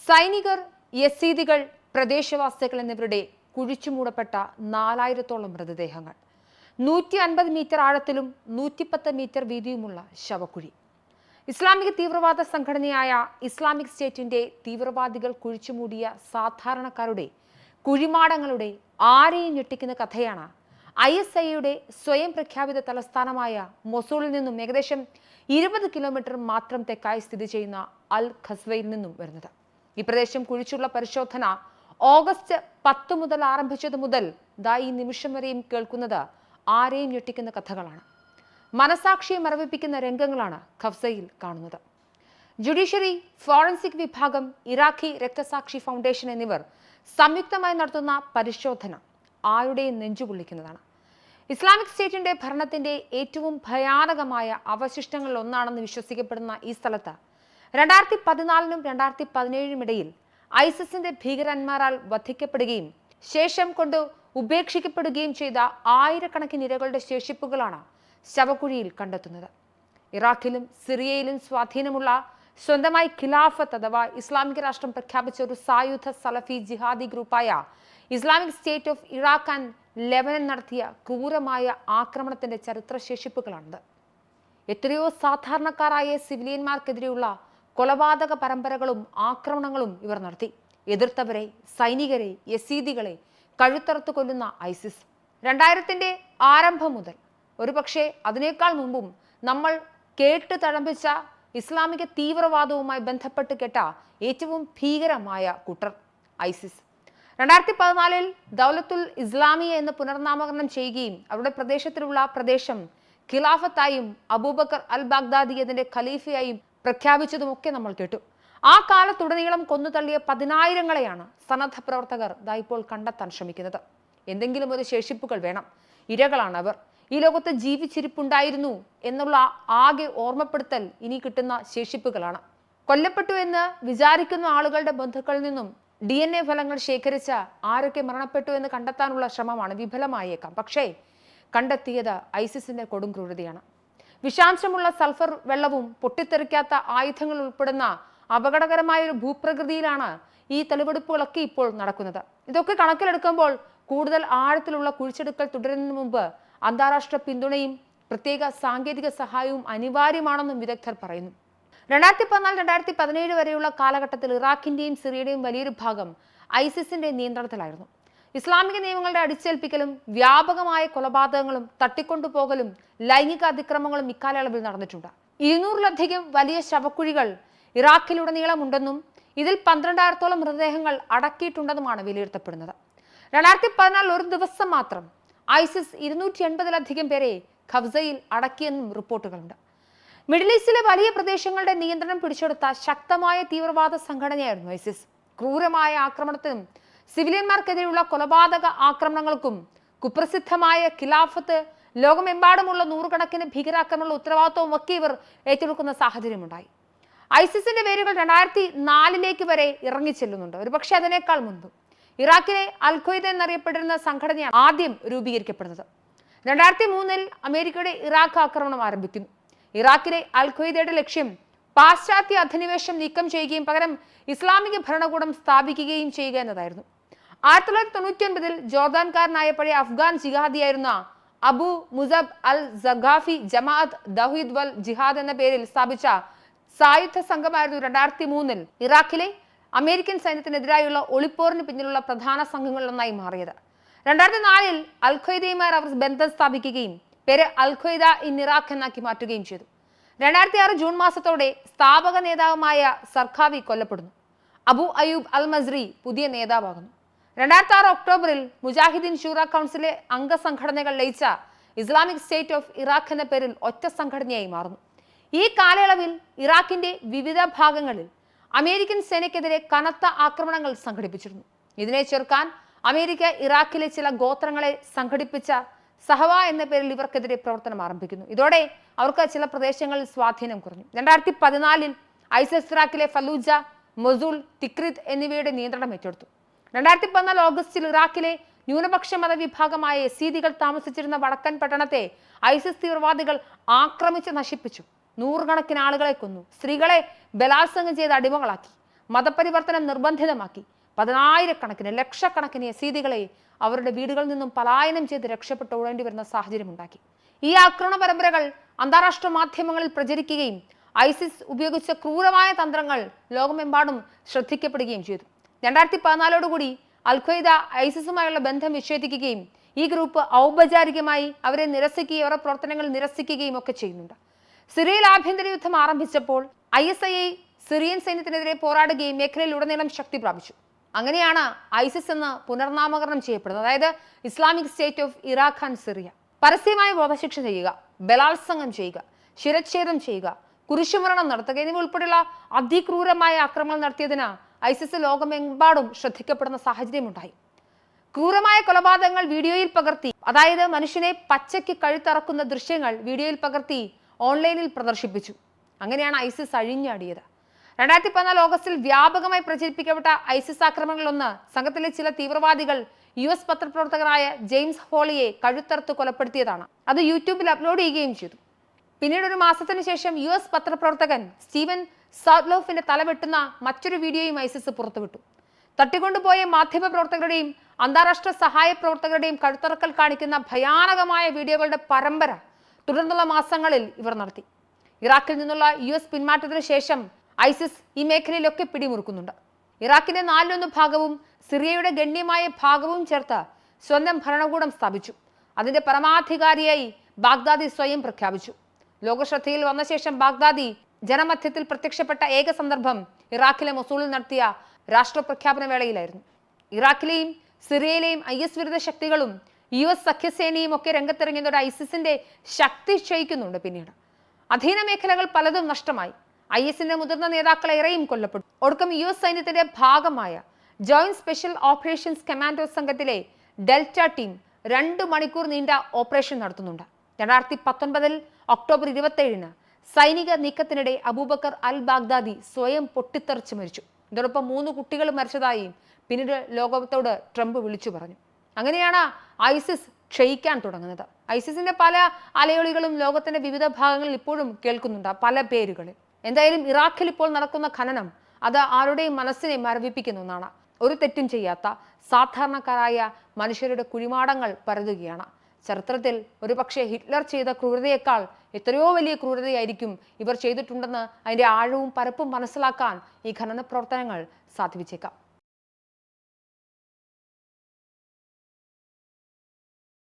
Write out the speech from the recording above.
സൈനികർ, യസീദികൾ, പ്രദേശവാസികൾ എന്നിവരുടെ കുഴിച്ചുമൂടപ്പെട്ട 4000-ഓളം മൃതദേഹങ്ങൾ, 150 മീറ്റർ ആഴത്തിലും 110 മീറ്റർ വീതിയുമുള്ള ശവക്കുഴി. ഇസ്ലാമിക തീവ്രവാദ സംഘടനയായ ഇസ്ലാമിക് സ്റ്റേറ്റിന്റെ തീവ്രവാദികൾ കുഴിച്ചുമൂടിയ സാധാരണക്കാരുടെ കുഴിമാടങ്ങളുടെ ആരെയും ഞെട്ടിക്കുന്ന കഥയാണ് ISIയുടെ സ്വയം പ്രഖ്യാപിത തലസ്ഥാനമായ മൊസൂളിൽ നിന്നും ഏകദേശം 20 കിലോമീറ്റർ മാത്രം തെക്കായി സ്ഥിതി ചെയ്യുന്ന അൽ ഖസ്വയിൽ നിന്നും വരുന്നത്. ഈ പ്രദേശം കുഴിച്ചുള്ള പരിശോധന ഓഗസ്റ്റ് 10 മുതൽ ആരംഭിച്ചത് മുതൽ ഈ നിമിഷം വരെയും കേൾക്കുന്നത് ആരെയും ഞെട്ടിക്കുന്ന കഥകളാണ്. മനസാക്ഷിയെ മരവിപ്പിക്കുന്ന രംഗങ്ങളാണ് ഖഫ്സയിൽ കാണുന്നത്. ജുഡീഷ്യറി, ഫോറൻസിക് വിഭാഗം, ഇറാഖി രക്തസാക്ഷി ഫൗണ്ടേഷൻ എന്നിവർ സംയുക്തമായി നടത്തുന്ന പരിശോധന ആരുടെയും നെഞ്ചുപൊള്ളിക്കുന്നതാണ്. ഇസ്ലാമിക് സ്റ്റേറ്റിന്റെ ഭരണത്തിന്റെ ഏറ്റവും ഭയാനകമായ അവശിഷ്ടങ്ങളിൽ ഒന്നാണെന്ന് വിശ്വസിക്കപ്പെടുന്ന ഈ സ്ഥലത്ത് 2014-നും 2017-നും ഇടയിൽ ഐസിസിന്റെ ഭീകരന്മാരാൽ വധിക്കപ്പെടുകയും ശേഷം കൊണ്ട് ഉപേക്ഷിക്കപ്പെടുകയും ചെയ്ത ആയിരക്കണക്കിന് ഇരകളുടെ ശേഷിപ്പുകളാണ് ശവക്കുഴിയിൽ കണ്ടെത്തുന്നത്. ഇറാഖിലും സിറിയയിലും സ്വാധീനമുള്ള സ്വന്തമായി ഖിലാഫത്ത് അഥവാ ഇസ്ലാമിക രാഷ്ട്രം പ്രഖ്യാപിച്ച ഒരു സായുധ സലഫി ജിഹാദി ഗ്രൂപ്പായ Islamic state of Iraq and Lebanon നടത്തിയ ക്രൂരമായ ആക്രമണത്തിന്റെ ചരിത്രശേഷിപ്പുകളാണിത്. എത്രയോ സാധാരണക്കാരായ സിവിലിയന്മാർക്കെതിരെയുള്ള കൊലപാതക പരമ്പരകളും ആക്രമണങ്ങളും ഇവർ നടത്തി. എതിർത്തവരെ, സൈനികരെ, യസീദികളെ കഴുത്തറുത്ത് കൊല്ലുന്ന ഐസിസ് 2000-ന്റെ ആരംഭം മുതൽ, ഒരുപക്ഷെ അതിനേക്കാൾ മുമ്പും നമ്മൾ കേട്ട് തഴമ്പിച്ച ഇസ്ലാമിക തീവ്രവാദവുമായി ബന്ധപ്പെട്ട് കേട്ട ഏറ്റവും ഭീകരമായ കൂട്ടർ ഐസിസ്. 2014-ൽ ദൗലത്തുൽ ഇസ്ലാമിയ എന്ന് പുനർനാമകരണം ചെയ്യുകയും അവരുടെ പ്രദേശത്തിലുള്ള പ്രദേശം ഖിലാഫത്തായും അബൂബക്കർ അൽ ബാഗ്ദാദി അതിന്റെ ഖലീഫയായും പ്രഖ്യാപിച്ചതുമൊക്കെ നമ്മൾ കേട്ടു. ആ കാലത്തുടനീളം കൊന്നുതള്ളിയ 10,000-ങ്ങളെയാണ് സന്നദ്ധ പ്രവർത്തകർ ഇപ്പോൾ കണ്ടെത്താൻ ശ്രമിക്കുന്നത്. എന്തെങ്കിലും ഒരു ശേഷിപ്പുകൾ വേണം. ഇരകളാണ് അവർ. ഈ ലോകത്ത് ജീവിച്ചിരിപ്പുണ്ടായിരുന്നു എന്നുള്ള ആകെ ഓർമ്മപ്പെടുത്തൽ ഇനി കിട്ടുന്ന ശേഷിപ്പുകളാണ്. കൊല്ലപ്പെട്ടു എന്ന് വിചാരിക്കുന്ന ആളുകളുടെ ബന്ധുക്കളിൽ നിന്നും DNA ഫലങ്ങൾ ശേഖരിച്ച ആരൊക്കെ മരണപ്പെട്ടു എന്ന് കണ്ടെത്താനുള്ള ശ്രമമാണ് വിഫലമായേക്കാം. പക്ഷേ കണ്ടെത്തിയത് ഐസിസിന്റെ കൊടും ക്രൂരതയാണ്. വിഷാംശമുള്ള സൾഫർ വെള്ളവും പൊട്ടിത്തെറിക്കാത്ത ആയുധങ്ങൾ ഉൾപ്പെടുന്ന അപകടകരമായ ഒരു ഭൂപ്രകൃതിയിലാണ് ഈ തെളിവെടുപ്പുകളൊക്കെ ഇപ്പോൾ നടക്കുന്നത്. ഇതൊക്കെ കണക്കിലെടുക്കുമ്പോൾ കൂടുതൽ ആഴത്തിലുള്ള കുഴിച്ചെടുക്കൽ തുടരുന്നതിന് മുമ്പ് അന്താരാഷ്ട്ര പിന്തുണയും പ്രത്യേക സാങ്കേതിക സഹായവും അനിവാര്യമാണെന്നും വിദഗ്ധർ പറയുന്നു. 2014-2017 വരെയുള്ള കാലഘട്ടത്തിൽ ഇറാഖിന്റെയും സിറിയയുടെയും വലിയൊരു ഭാഗം ഐസിസിന്റെ നിയന്ത്രണത്തിലായിരുന്നു. ഇസ്ലാമിക നിയമങ്ങളുടെ അടിച്ചേൽപ്പിക്കലും വ്യാപകമായ കൊലപാതകങ്ങളും തട്ടിക്കൊണ്ടുപോകലും ലൈംഗിക അതിക്രമങ്ങളും ഇക്കാലയളവിൽ നടന്നിട്ടുണ്ട്. 200-ലധികം വലിയ ശവക്കുഴികൾ ഇറാഖിലുടനീളം ഉണ്ടെന്നും ഇതിൽ 12,000-ഓളം മൃതദേഹങ്ങൾ അടക്കിയിട്ടുണ്ടെന്നുമാണ് വിലയിരുത്തപ്പെടുന്നത്. 2014 ഒരു ദിവസം മാത്രം ഐസിസ് 280-ലധികം പേരെ ഖഫ്സയിൽ അടക്കിയെന്നും റിപ്പോർട്ടുകളുണ്ട്. മിഡിൽ ഈസ്റ്റിലെ വലിയ പ്രദേശങ്ങളുടെ നിയന്ത്രണം പിടിച്ചെടുത്ത ശക്തമായ തീവ്രവാദ സംഘടനയായിരുന്നു ഐസിസ്. ക്രൂരമായ ആക്രമണത്തിനും സിവിലിയന്മാർക്കെതിരെയുള്ള കൊലപാതക ആക്രമണങ്ങൾക്കും കുപ്രസിദ്ധമായ ഖിലാഫത്ത്, ലോകമെമ്പാടുമുള്ള നൂറുകണക്കിന് ഭീകരാക്രമണങ്ങളുടെ ഉത്തരവാദിത്വവും ഒക്കെ ഇവർ ഏറ്റെടുക്കുന്ന സാഹചര്യമുണ്ടായി. ഐസിസിന്റെ വേരുകൾ 2004-ലേക്ക് വരെ ഇറങ്ങിച്ചെല്ലുന്നുണ്ട്. ഒരുപക്ഷെ അതിനേക്കാൾ മുൻപ് ഇറാഖിലെ അൽ ഖ്വയ്ദ എന്നറിയപ്പെട്ടിരുന്ന സംഘടനയാണ് ആദ്യം രൂപീകരിക്കപ്പെടുന്നത്. 2003-ൽ അമേരിക്കയുടെ ഇറാഖ് ആക്രമണം ആരംഭിക്കുന്നു. ഇറാഖിലെ അൽ ഖ്വയ്ദയുടെ ലക്ഷ്യം പാശ്ചാത്യ അധിനിവേശം നീക്കം ചെയ്യുകയും പകരം ഇസ്ലാമിക ഭരണകൂടം സ്ഥാപിക്കുകയും ചെയ്യുക എന്നതായിരുന്നു. 1999-ൽ ജോർദാൻകാരനായ പഴയ അഫ്ഗാൻ ജിഹാദിയായിരുന്ന അബു മുസബ് അൽ സഖാഫി ജമാഅത്ത് തൗഹീദ് വൽ ജിഹാദ് എന്ന പേരിൽ സ്ഥാപിച്ച സായുധ സംഘമായിരുന്നു 2003-ൽ ഇറാഖിലെ അമേരിക്കൻ സൈന്യത്തിനെതിരായുള്ള ഒളിപ്പോറിന് പിന്നിലുള്ള പ്രധാന സംഘങ്ങളിലൊന്നായി മാറിയത്. 2004-ൽ അൽ ഖ്വയ്ദയുമായി അവർ ബന്ധം സ്ഥാപിക്കുകയും പേര് അൽ ഖ്വയ്ദ ഇൻ ഇറാഖ് എന്നാക്കി മാറ്റുകയും ചെയ്തു. 2006 ജൂൺ മാസത്തോടെ സ്ഥാപക നേതാവുമായ സർഖാവി കൊല്ലപ്പെടുന്നു. അബു അയ്യൂബ് അൽ മസ്രി പുതിയ നേതാവാകുന്നു. 2006 ഒക്ടോബറിൽ മുജാഹിദീൻ ഷൂറ കൗൺസിലെ അംഗസംഘടനകൾ ലയിച്ച ഇസ്ലാമിക് സ്റ്റേറ്റ് ഓഫ് ഇറാഖ് എന്ന പേരിൽ ഒറ്റ സംഘടനയായി മാറുന്നു. ഈ കാലയളവിൽ ഇറാഖിന്റെ വിവിധ ഭാഗങ്ങളിൽ അമേരിക്കൻ സേനയ്ക്കെതിരെ കനത്ത ആക്രമണങ്ങൾ സംഘടിപ്പിച്ചിരുന്നു. ഇതിനെ ചെറുക്കാൻ അമേരിക്ക ഇറാഖിലെ ചില ഗോത്രങ്ങളെ സംഘടിപ്പിച്ച സഹവ എന്ന പേരിൽ ഇവർക്കെതിരെ പ്രവർത്തനം ആരംഭിക്കുന്നു. ഇതോടെ അവർക്ക് ചില പ്രദേശങ്ങളിൽ സ്വാധീനം കുറഞ്ഞു. 2014-ൽ ഐസിസ് ഇറാഖിലെ ഫലൂജ, മൊസൂൾ, തിക്രിത് എന്നിവയുടെ നിയന്ത്രണം ഏറ്റെടുത്തു. 2014 ഓഗസ്റ്റിൽ ഇറാഖിലെ ന്യൂനപക്ഷ മതവിഭാഗമായ യസീദികൾ താമസിച്ചിരുന്ന വടക്കൻ പട്ടണത്തെ ഐസിസ് തീവ്രവാദികൾ ആക്രമിച്ച് നശിപ്പിച്ചു. നൂറുകണക്കിന് ആളുകളെ കൊന്നു. സ്ത്രീകളെ ബലാത്സംഗം ചെയ്ത് അടിമകളാക്കി. മതപരിവർത്തനം നിർബന്ധിതമാക്കി പതിനായിരക്കണക്കിന് ലക്ഷക്കണക്കിന് യസീദികളെ അവരുടെ വീടുകളിൽ നിന്നും പലായനം ചെയ്ത് രക്ഷപ്പെട്ട് ഓടേണ്ടി വരുന്ന സാഹചര്യം ഉണ്ടാക്കി. ഈ ആക്രമണ പരമ്പരകൾ അന്താരാഷ്ട്ര മാധ്യമങ്ങളിൽ പ്രചരിക്കുകയും ഐസിസ് ഉപയോഗിച്ച ക്രൂരമായ തന്ത്രങ്ങൾ ലോകമെമ്പാടും ശ്രദ്ധിക്കപ്പെടുകയും ചെയ്തു. 2014 അൽ ഖ്വയ്ദ ഐസിസുമായുള്ള ബന്ധം വിച്ഛേദിക്കുകയും ഈ ഗ്രൂപ്പ് ഔപചാരികമായി അവരെ നിരസിക്കുകയും അവരുടെ പ്രവർത്തനങ്ങൾ നിരസിക്കുകയും ഒക്കെ ചെയ്യുന്നുണ്ട്. സിറിയയിൽ ആഭ്യന്തര യുദ്ധം ആരംഭിച്ചപ്പോൾ ISIS സിറിയൻ സൈന്യത്തിനെതിരെ പോരാടുകയും മേഖലയിലുടനീളം ശക്തി പ്രാപിച്ചു. അങ്ങനെയാണ് ഐസിസ് എന്ന് പുനർനാമകരണം ചെയ്യപ്പെടുന്നത്. അതായത് Islamic state of Iraq and Syria. പരസ്യമായി വധശിക്ഷ ചെയ്യുക, ബലാത്സംഗം ചെയ്യുക, ശിരച്ഛേദം ചെയ്യുക, കുരിശുമരണം നടത്തുക എന്നിവ ഉൾപ്പെടെയുള്ള അതിക്രൂരമായ ആക്രമണം നടത്തിയതിന് ഐസിസ് ലോകമെമ്പാടും ശ്രദ്ധിക്കപ്പെടുന്ന സാഹചര്യമുണ്ടായി. ക്രൂരമായ കൊലപാതകങ്ങൾ വീഡിയോയിൽ പകർത്തി, അതായത് മനുഷ്യനെ പച്ചയ്ക്ക് കഴുത്തറക്കുന്ന ദൃശ്യങ്ങൾ വീഡിയോയിൽ പകർത്തി ഓൺലൈനിൽ പ്രദർശിപ്പിച്ചു. അങ്ങനെയാണ് ഐസിസ് അഴിഞ്ഞാടിയത്. 2014 ഓഗസ്റ്റിൽ വ്യാപകമായി പ്രചരിപ്പിക്കപ്പെട്ട ഐസിസ് ആക്രമണങ്ങളിലൊന്ന് സംഘത്തിലെ ചില തീവ്രവാദികൾ US പത്രപ്രവർത്തകനായ ജെയിംസ് ഹോളിയെ കഴുത്തറുത്ത് കൊലപ്പെടുത്തിയതാണ്. അത് യൂട്യൂബിൽ അപ്ലോഡ് ചെയ്യുകയും ചെയ്തു. പിന്നീട് ഒരു മാസത്തിന് ശേഷം US പത്രപ്രവർത്തകൻ സ്റ്റീവൻ സൗത്ലോഫിന്റെ തല വെട്ടുന്ന മറ്റൊരു വീഡിയോയും ഐസിസ് പുറത്തുവിട്ടു. തട്ടിക്കൊണ്ടുപോയ മാധ്യമപ്രവർത്തകരുടെയും അന്താരാഷ്ട്ര സഹായ പ്രവർത്തകരുടെയും കഴുത്തറക്കൽ കാണിക്കുന്ന ഭയാനകമായ വീഡിയോകളുടെ പരമ്പര തുടർന്നുള്ള മാസങ്ങളിൽ ഇവർ നടത്തി. ഇറാഖിൽ നിന്നുള്ള US പിന്മാറ്റത്തിന് ശേഷം ഐസിസ് ഈ മേഖലയിലൊക്കെ പിടിമുറുക്കുന്നുണ്ട്. ഇറാഖിന്റെ 1/4 ഭാഗവും സിറിയയുടെ ഗണ്യമായ ഭാഗവും ചേർത്ത് സ്വന്തം ഭരണകൂടം സ്ഥാപിച്ചു. അതിന്റെ പരമാധികാരിയായി ബാഗ്ദാദി സ്വയം പ്രഖ്യാപിച്ചു. ലോകശ്രദ്ധയിൽ വന്ന ശേഷം ബാഗ്ദാദി ജനമധ്യത്തിൽ പ്രത്യക്ഷപ്പെട്ട ഏക സന്ദർഭം ഇറാഖിലെ മൊസൂളിൽ നടത്തിയ രാഷ്ട്രപ്രഖ്യാപന വേളയിലായിരുന്നു. ഇറാഖിലെയും സിറിയയിലെയും IS വിരുദ്ധ ശക്തികളും US സഖ്യസേനയും ഒക്കെ രംഗത്തിറങ്ങിയതോടെ ഐസിസിന്റെ ശക്തി ക്ഷയിക്കുന്നുണ്ട്. പിന്നീട് അധീന മേഖലകൾ പലതും നഷ്ടമായി. ISന്റെ മുതിർന്ന നേതാക്കൾ ഏറെയും കൊല്ലപ്പെട്ടു. ഒടുക്കം US സൈന്യത്തിന്റെ ഭാഗമായ ജോയിന്റ് സ്പെഷ്യൽ ഓപ്പറേഷൻസ് കമാൻഡോ സംഘത്തിലെ ഡെൽറ്റ ടീം 2 മണിക്കൂർ നീണ്ട ഓപ്പറേഷൻ നടത്തുന്നുണ്ട്. 2019 ഒക്ടോബർ 27 സൈനിക നീക്കത്തിനിടെ അബൂബക്കർ അൽ ബാഗ്ദാദി സ്വയം പൊട്ടിത്തെറിച്ച് മരിച്ചു. ഇതോടൊപ്പം 3 കുട്ടികൾ മരിച്ചതായി പിന്നീട് ലോകത്തോട് ട്രംപ് വിളിച്ചു പറഞ്ഞു. അങ്ങനെയാണ് ഐസിസ് ക്ഷയിക്കാൻ തുടങ്ങുന്നത്. ഐസിസിന്റെ പല അലയൊളികളും ലോകത്തിന്റെ വിവിധ ഭാഗങ്ങളിൽ ഇപ്പോഴും കേൾക്കുന്നുണ്ട്, പല പേരുകളിൽ. എന്തായാലും ഇറാഖിൽ ഇപ്പോൾ നടക്കുന്ന ഖനനം അത് ആരുടെയും മനസ്സിനെ മരവിപ്പിക്കുന്ന ഒന്നാണ്. ഒരു തെറ്റും ചെയ്യാത്ത സാധാരണക്കാരായ മനുഷ്യരുടെ കുഴിമാടങ്ങൾ പരതുകയാണ്. ചരിത്രത്തിൽ ഒരുപക്ഷെ ഹിറ്റ്ലർ ചെയ്ത ക്രൂരതയേക്കാൾ എത്രയോ വലിയ ക്രൂരതയായിരിക്കും ഇവർ ചെയ്തിട്ടുണ്ടെന്ന് അതിന്റെ ആഴവും പരപ്പും മനസ്സിലാക്കാൻ ഈ ഖനന പ്രവർത്തനങ്ങൾ സാധിച്ചേക്കാം.